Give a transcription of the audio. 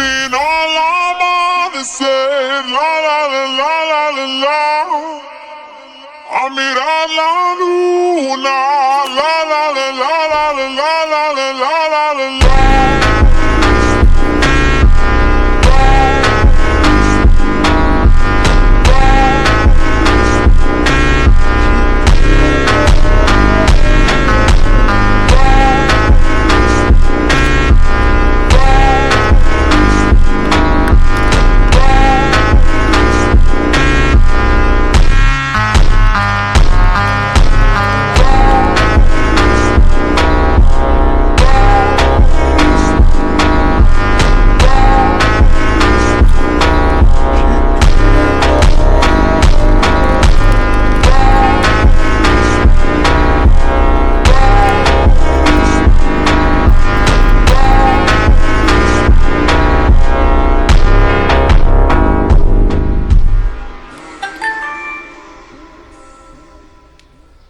seen all our mothers said la la la la la la la. A mirar la luna, la la la la la la la.